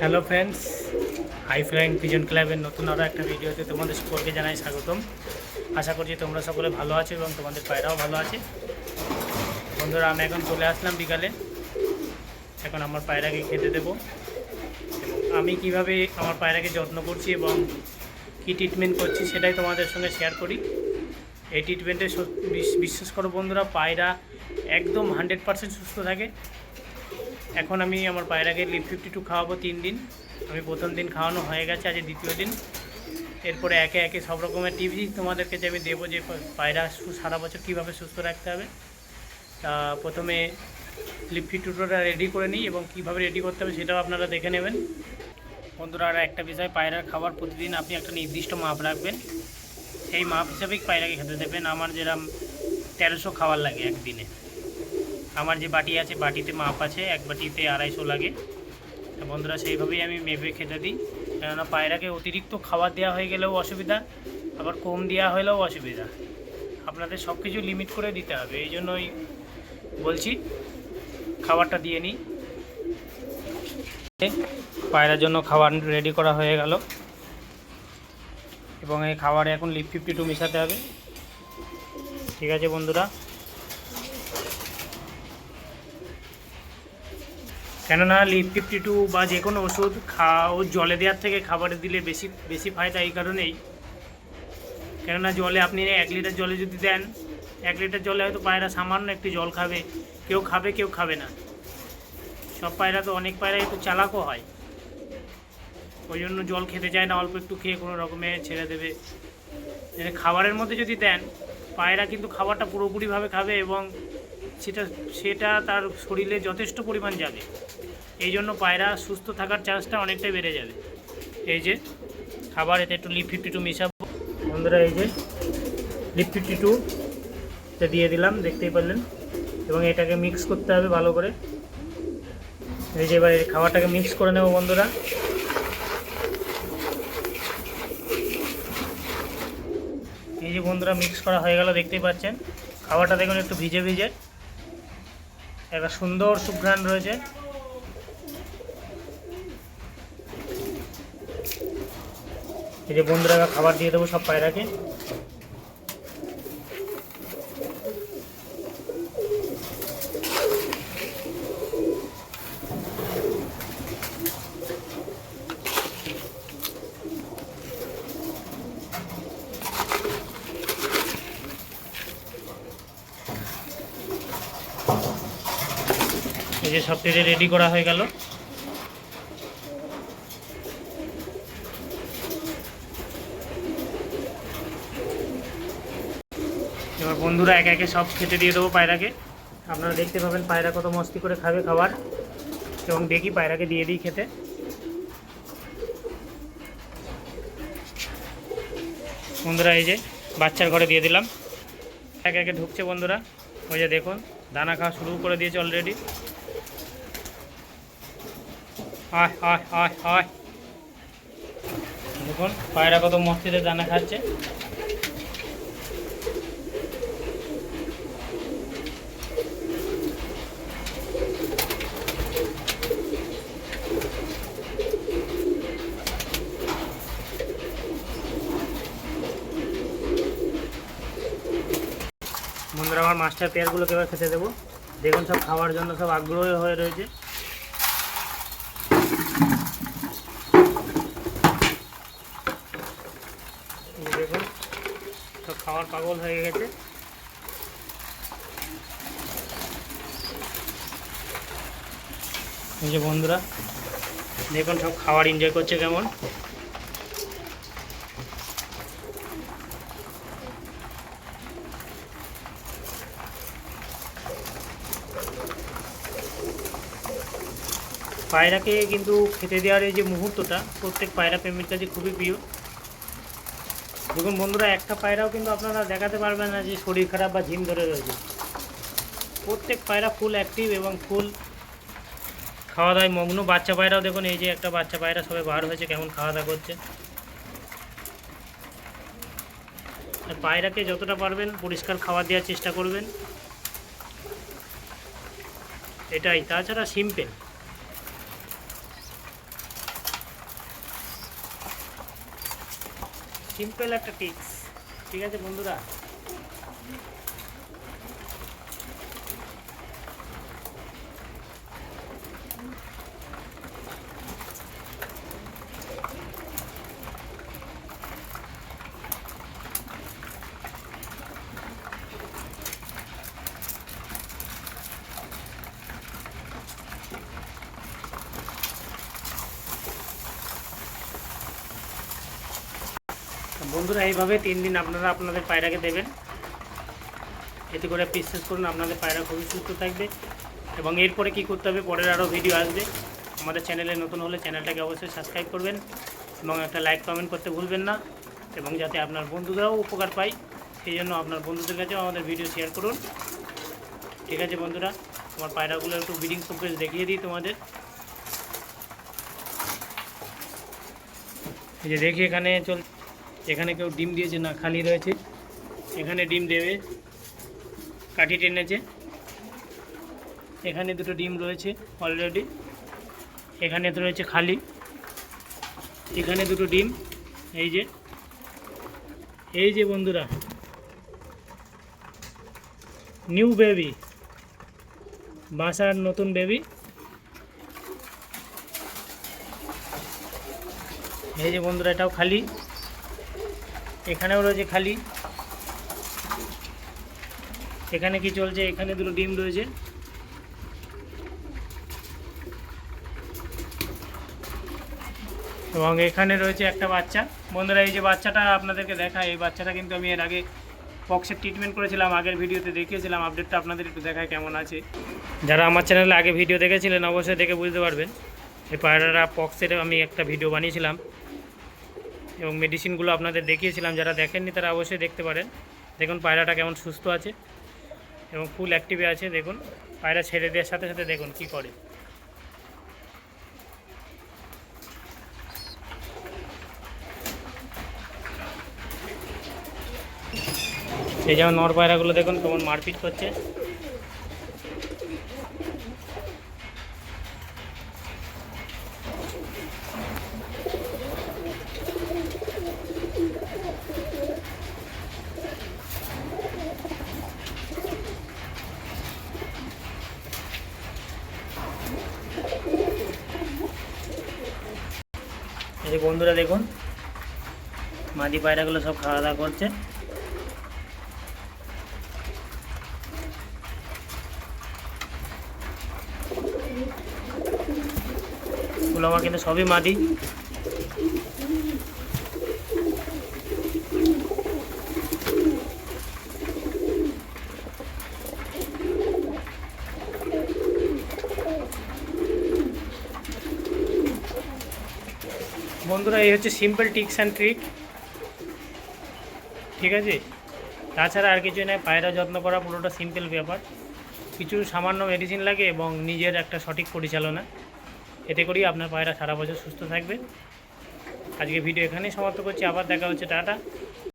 Hello friends, hi flying pigeon ক্লাবের নতুন আরও একটা ভিডিওতে তোমাদের সকলকে জানাই স্বাগতম। আশা করছি তোমরা সকলে ভালো আছো এবং তোমাদের পায়রাও ভালো আছে। বন্ধুরা, আমি এখন চলে আসলাম বিকালে। এখন আমার পায়রাকে খেতে দেবো। আমি কিভাবে আমার পায়রাকে যত্ন করছি এবং কী ট্রিটমেন্ট করছি সেটাই তোমাদের সঙ্গে শেয়ার করি। এই ট্রিটমেন্টে বিশ্বাস করো বন্ধুরা, পায়রা একদম 100% সুস্থ থাকে। এখন আমি আমার পায়রাকে লিপ 52 খাওয়াবো 3 দিন। আমি প্রথম দিন খাওয়ানো হয়ে গেছে, আজ দ্বিতীয় দিন। এরপরে একে একে সব রকমের টিপস তোমাদেরকে যে আমি দেবো যে পায়রা সারা বছর কীভাবে সুস্থ রাখতে হবে। তা প্রথমে লিপ 52টা রেডি করে নিই এবং কীভাবে রেডি করতে হবে সেটাও আপনারা দেখে নেবেন। বন্ধুরা, আর একটা বিষয়, পায়রার খাবার প্রতিদিন আপনি একটা নির্দিষ্ট মাপ রাখবেন। সেই মাপ হিসাবেই পায়রাকে খেতে দেবেন। আমার যেরকম 1300 খাবার লাগে একদিনে। আমার যে বাটি আছে, বাটিতে মাপ আছে, এক বাটিতে 250 লাগে। বন্ধুরা, সেইভাবেই আমি মেপে খেতে দিই। কেননা পায়রাকে অতিরিক্ত খাবার দেওয়া হয়ে গেলেও অসুবিধা, আবার কম দেওয়া হলেও অসুবিধা। আপনাদের সব কিছু লিমিট করে দিতে হবে। এই জন্যই বলছি খাবারটা দিয়ে নিই। পায়রার জন্য খাবার রেডি করা হয়ে গেল এবং এই খাবারে এখন লিপ 52 মেশাতে হবে। ঠিক আছে বন্ধুরা, কেননা লিপ 52 বা যে কোনো ওষুধ ও জলে দেওয়ার থেকে খাবারে দিলে বেশি বেশি ফায়দা। এই কারণেই, কেননা জলে আপনি 1 লিটার জলে যদি দেন, 1 লিটার জলে হয়তো পায়রা সামান্য একটু জল খাবে, কেউ খাবে কেউ খাবে না। সব পায়রা তো, অনেক পায়রা একটু চালাকও হয়, ওই জন্য জল খেতে চায় না, অল্প একটু খেয়ে কোনো রকমে ছেড়ে দেবে। খাবারের মধ্যে যদি দেন, পায়রা কিন্তু খাবারটা পুরোপুরিভাবে খাবে এবং সেটা তার শরীরে যথেষ্ট পরিমাণ যাবে। এই জন্য পায়রা সুস্থ থাকার চান্সটা অনেকটাই বেড়ে যাবে। এই যে খাবার, এতে একটু লিপ 52 মেশাবো। বন্ধুরা, এই যে লিপ 52টা দিয়ে দিলাম, দেখতেই পারলেন। এবং এটাকে মিক্স করতে হবে ভালো করে। এই যে এবার এই খাবারটাকে মিক্স করে নেব বন্ধুরা। এই যে বন্ধুরা, মিক্স করা হয়ে গেল, দেখতেই পাচ্ছেন। খাবারটা দেখুন একটু ভিজে ভিজে, একটা সুন্দর সুঘ্রাণ রয়েছে। এই যে বন্ধুরা, এবার খাবার দিয়ে দেবো সব পায়রাকে। এই যে সব তেলে রেডি করা হয়ে গেল। এবার বন্ধুরা, একে একে সব খেতে দিয়ে দেবো পায়রাকে। আপনারা দেখতে পাবেন পায়রা কত মস্তি করে খাবে খাবার। এবং দেখি পায়রাকে দিয়ে দিই খেতে। বন্ধুরা, এই যে বাচ্চার ঘরে দিয়ে দিলাম, একে একে ঢুকছে বন্ধুরা। ওই যে দেখুন, দানা খাওয়া শুরু করে দিয়েছে অলরেডি। আয় আয় আয় আয়, দেখুন পায়রা কত মস্তিতে দানা খাচ্ছে। বন্ধুরা, আমার মাস্টার পেয়ারগুলোকে এবার খেতে দেবো। দেখুন সব খাওয়ার জন্য সব আগ্রহী হয়ে রয়েছে। দেখুন সব খাওয়ার পাগল হয়ে গেছে। এই যে বন্ধুরা, দেখুন সব খাবার এনজয় করছে কেমন। পায়রাকে কিন্তু খেতে দেওয়ার এই যে মুহূর্তটা প্রত্যেক পায়রা প্রেমীর কাছে খুবই প্রিয়। দেখুন বন্ধুরা, একটা পায়রাও কিন্তু আপনারা দেখাতে পারবেন না যে শরীর খারাপ বা ঝিম ধরে রয়েছে। প্রত্যেক পায়রা ফুল অ্যাক্টিভ এবং ফুল খাওয়া দাওয়ায় মগ্ন। বাচ্চা পায়রাও দেখুন, এই যে একটা বাচ্চা পায়রা সবে বার হয়েছে, কেমন খাওয়া দাওয়া করছে। আর পায়রাকে যতটা পারবেন পরিষ্কার খাবার দেওয়ার চেষ্টা করবেন, এটাই। তাছাড়া সিম্পল। সিম্পল একটা টিপস। ঠিক আছে বন্ধুরা, বন্ধুরা এইভাবে 3 দিন আপনারা আপনাদের পায়রাকে দেবেন। এতে করে বিশ্বাস করুন আপনাদের পায়রা খুবই সুস্থ থাকবে। এবং এরপরে কি করতে হবে, পরের আরও ভিডিও আসবে। আমাদের চ্যানেলে নতুন হলে চ্যানেলটাকে অবশ্যই সাবস্ক্রাইব করবেন এবং একটা লাইক কমেন্ট করতে ভুলবেন না। এবং যাতে আপনার বন্ধুরাও উপকার পায়, সেই জন্য আপনার বন্ধুদের কাছেও আমাদের ভিডিও শেয়ার করুন। ঠিক আছে বন্ধুরা, আমার পায়রাগুলো একটু ব্রিডিং প্রোগ্রেস দেখিয়ে দিই তোমাদের। এই যে দেখি এখানে কেউ ডিম দিয়েছে না, খালি রয়েছে। এখানে ডিম দেবে, কাঠি টেনেছে। এখানে দুটো ডিম রয়েছে অলরেডি, এখানে তো রয়েছে খালি। এখানে দুটো ডিম, এই যে বন্ধুরা নিউ বেবি, বাসার নতুন বেবি। এই যে বন্ধুরা এটাও খালি, এখানেও রয়েছে খালি। এখানে কি চলছে, এখানে দুটো ডিম রয়েছে। এবং এখানে রয়েছে একটা বাচ্চা। বন্ধুরা এই যে বাচ্চাটা আপনাদেরকে দেখায়, এই বাচ্চাটা কিন্তু আমি এর আগে পক্সের ট্রিটমেন্ট করেছিলাম, আগের ভিডিওতে দেখিয়েছিলাম। আপডেটটা আপনাদের একটু দেখায় কেমন আছে। যারা আমার চ্যানেলে আগে ভিডিও দেখেছিলেন অবশ্যই দেখে বুঝতে পারবেন। এই পায়রারা পক্সের আমি একটা ভিডিও বানিয়েছিলাম এবং মেডিসিনগুলো আপনাদের দেখিয়েছিলাম। যারা দেখেননি তারা অবশ্যই দেখতে পারেন। দেখুন পায়রাটা কেমন সুস্থ আছে এবং ফুল অ্যাক্টিভে আছে। দেখুন পায়রা ছেড়ে দেওয়ার সাথে সাথে দেখুন কি করে। এই যেমন নর পায়রাগুলো দেখুন কেমন মারপিট করছে। এই যে বন্ধুরা দেখুন মাদি পায়রাগুলো সব খাওয়া দাওয়া করছে। এগুলো আমার কিন্তু সবই মাদি। বন্ধুরা এই হচ্ছে সিম্পল টিপস অ্যান্ড ট্রিক। ঠিক আছে, তাছাড়া আর কিছু নয়। পায়রা যত্ন করা পুরোটা সিম্পল ব্যাপার। কিছু সামান্য মেডিসিন লাগে এবং নিজের একটা সঠিক পরিচালনা, এতে করেই আপনার পায়রা সারা বছর সুস্থ থাকবে। আজকে ভিডিও এখানেই সমাপ্ত করছি। আবার দেখা হচ্ছে, টাটা।